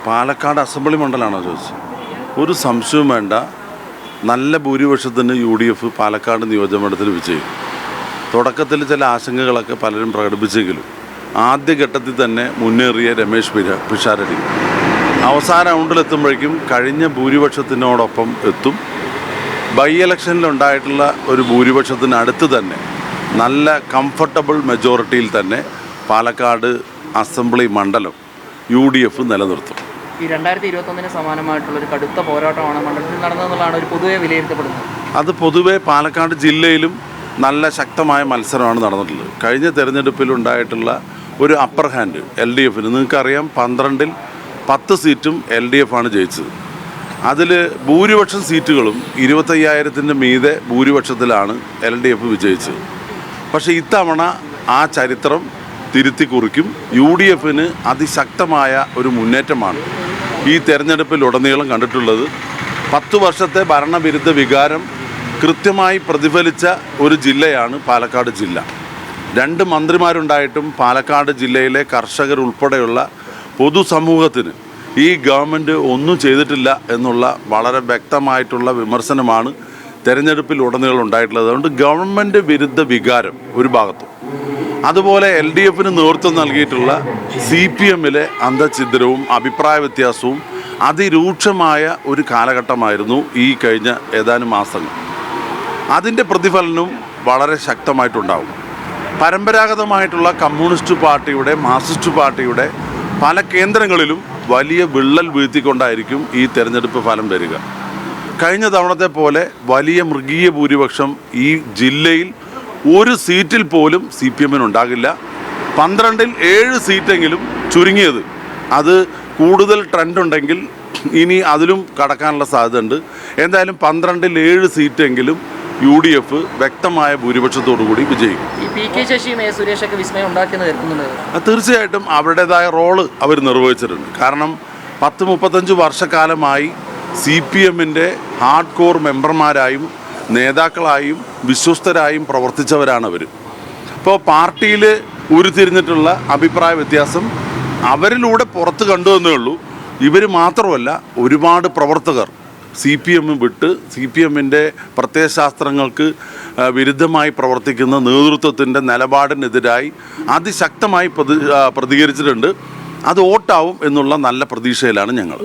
Palakkad assembly മണ്ഡലമാണോ ചോദിച്ചത്? ഒരു സംശയവും വേണ്ട, നല്ല ഭൂരിപക്ഷത്തിന് UDF പാലക്കാട് നിയോജകമണ്ഡലത്തിൽ വിജയിക്കും. തുടക്കത്തിൽ ചില ആശങ്കകളൊക്കെ പലരും പ്രകടിപ്പിച്ചെങ്കിലും ആദ്യഘട്ടത്തിൽ തന്നെ മുന്നേറിയ രമേശ് പിഷാരടി അവസാന റൗണ്ടിലെത്തുമ്പോഴേക്കും കഴിഞ്ഞ ഭൂരിപക്ഷത്തിനോടൊപ്പം എത്തും. ബൈ ഇലക്ഷനിലുണ്ടായിട്ടുള്ള ഒരു ഭൂരിപക്ഷത്തിനടുത്ത് തന്നെ നല്ല കംഫർട്ടബിൾ മെജോറിറ്റിയിൽ തന്നെ പാലക്കാട് അസംബ്ലി മണ്ഡലം UDF നിലനിർത്തും. ഈ 2021 സമാനമായിട്ടുള്ളൊരു കടുത്ത പോരാട്ടമാണ് മണ്ഡലത്തിൽ നടന്നതെന്നുള്ളതാണ് ഒരു പൊതുവെ വിലയിരുത്തപ്പെടുന്നത്. അത് പൊതുവെ പാലക്കാട് ജില്ലയിലും നല്ല ശക്തമായ മത്സരമാണ് നടന്നിട്ടുള്ളത്. കഴിഞ്ഞ തെരഞ്ഞെടുപ്പിലുണ്ടായിട്ടുള്ള ഒരു അപ്പർ ഹാൻഡ് LDF നിങ്ങൾക്കറിയാം, 12-ൽ 10 സീറ്റും LDF ആണ് ജയിച്ചത്. അതിൽ ഭൂരിപക്ഷം സീറ്റുകളും 25,000-ൻ്റെ മീതെ ഭൂരിപക്ഷത്തിലാണ് LDF വിജയിച്ചത്. പക്ഷേ ഇത്തവണ ആ ചരിത്രം തിരുത്തി കുറിക്കും. UDF അതിശക്തമായ ഒരു മുന്നേറ്റമാണ് ഈ തെരഞ്ഞെടുപ്പിലുടനീളം കണ്ടിട്ടുള്ളത്. 10 വർഷത്തെ ഭരണവിരുദ്ധ വികാരം കൃത്യമായി പ്രതിഫലിച്ച ഒരു ജില്ലയാണ് പാലക്കാട് ജില്ല. 2 മന്ത്രിമാരുണ്ടായിട്ടും പാലക്കാട് ജില്ലയിലെ കർഷകരുൾപ്പെടെയുള്ള പൊതുസമൂഹത്തിന് ഈ ഗവൺമെൻറ് ഒന്നും ചെയ്തിട്ടില്ല എന്നുള്ള വളരെ വ്യക്തമായിട്ടുള്ള വിമർശനമാണ് തെരഞ്ഞെടുപ്പിലുടനീളം ഉണ്ടായിട്ടുള്ളത്. അതുകൊണ്ട് ഗവൺമെൻറ് വിരുദ്ധ വികാരം ഒരു ഭാഗത്തും, അതുപോലെ LDF നേതൃത്വം നൽകിയിട്ടുള്ള CPM-ലെ അന്തഛിദ്രവും അഭിപ്രായ വ്യത്യാസവും അതിരൂക്ഷമായ ഒരു കാലഘട്ടമായിരുന്നു ഈ കഴിഞ്ഞ ഏതാനും മാസങ്ങൾ. അതിൻ്റെ പ്രതിഫലനവും വളരെ ശക്തമായിട്ടുണ്ടാകും. പരമ്പരാഗതമായിട്ടുള്ള കമ്മ്യൂണിസ്റ്റ് പാർട്ടിയുടെ, മാർക്സിസ്റ്റ് പാർട്ടിയുടെ പല കേന്ദ്രങ്ങളിലും വലിയ വിള്ളൽ വീഴ്ത്തിക്കൊണ്ടായിരിക്കും ഈ തെരഞ്ഞെടുപ്പ് ഫലം വരിക. കഴിഞ്ഞ തവണത്തെ പോലെ വലിയ മൃഗീയ ഭൂരിപക്ഷം ഈ ജില്ലയിൽ ഒരു സീറ്റിൽ പോലും CPM ഉണ്ടാകില്ല. 12-ൽ 7 സീറ്റെങ്കിലും ചുരുങ്ങിയത്, അത് കൂടുതൽ ട്രെൻഡ് ഉണ്ടെങ്കിൽ ഇനി അതിലും കടക്കാനുള്ള സാധ്യതയുണ്ട്. എന്തായാലും 12-ൽ 7 സീറ്റെങ്കിലും UDF വ്യക്തമായ ഭൂരിപക്ഷത്തോടു കൂടി വിജയിക്കും. ഈ PK ശശിയും സുരേഷൊക്കെ വിസ്മയം ഉണ്ടാക്കിയെന്ന് കരുതുന്നുണ്ട്. തീർച്ചയായിട്ടും അവരുടേതായ റോള് അവർ നിർവഹിച്ചിട്ടുണ്ട്. കാരണം 10-35 വർഷക്കാലമായി CPM-ൻ്റെ ഹാർഡ് കോർ മെമ്പർമാരായും നേതാക്കളായും വിശ്വസ്തരായും പ്രവർത്തിച്ചവരാണ് അവർ. ഇപ്പോൾ പാർട്ടിയിൽ ഉരുത്തിരിഞ്ഞിട്ടുള്ള അഭിപ്രായ വ്യത്യാസം അവരിലൂടെ പുറത്ത് കണ്ടു എന്നേ ഉള്ളൂ. ഇവർ മാത്രമല്ല, ഒരുപാട് പ്രവർത്തകർ CPM വിട്ട് CPM-ൻ്റെ പ്രത്യയശാസ്ത്രങ്ങൾക്ക് വിരുദ്ധമായി പ്രവർത്തിക്കുന്ന നേതൃത്വത്തിൻ്റെ നിലപാടിനെതിരായി അതിശക്തമായി പ്രതികരിച്ചിട്ടുണ്ട്. അത് വോട്ടാവും എന്നുള്ള നല്ല പ്രതീക്ഷയിലാണ് ഞങ്ങൾ.